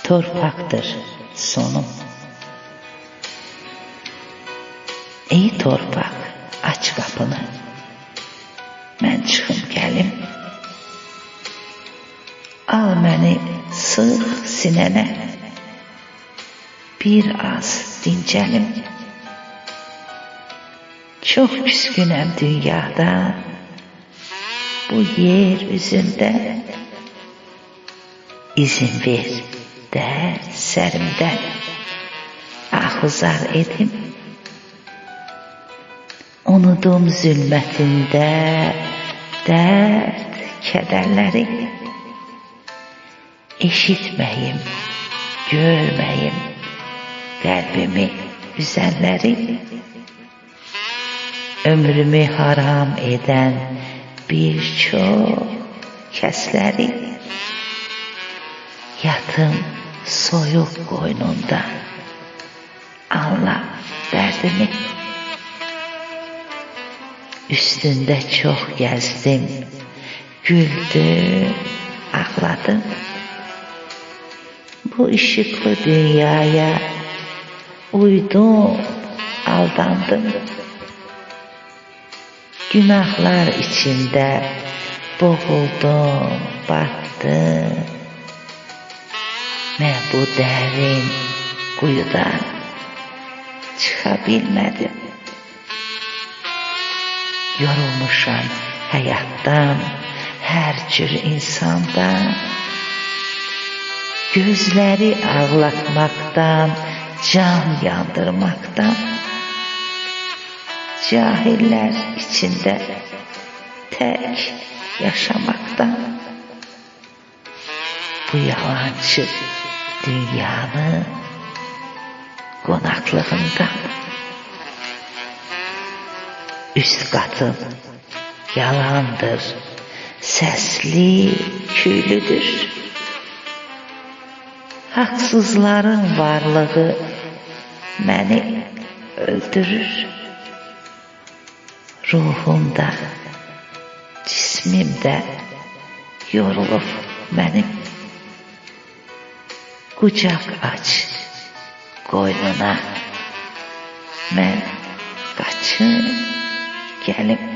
torpaktır sonum. Ey torpak, aç kapını, mən çıxım gəlim. Al məni sıx sinənə, bir az dincəlim. Çox küskünəm dünyada, bu yer üzündə. İzin ver, dərd sərimdən ahuzar edim. Unudum zülmətində dərd, kədərləri. Eşitməyim, görməyim qəlbimi üzənləri. Ömrümü haram edən bir çox kəsləri. Yatım soyuq qoynunda, anla dərdimi. Üstündə çox gəzdim, güldüm, ağladım. Bu işıqlı dünyaya uydum, aldandım. Günahlar içində boğuldum, batdım. Mən bu dərin quyudan çıxa bilmədim. Yorulmuşam həyatdan, hər cür insandan. Gözləri ağlatmaqdan, can yandırmaqdan. Cahillər içində tək yaşamaqdan. Bu yalancı dünyanın qonaqlığından. Üst qatım yalandır, səsli, küylüdür. Haqsızların varlığı məni öldürür. Ruhumda, cismimdə yorulub mənim. Qucaq aç qoynuna, mən qaçım gəlim.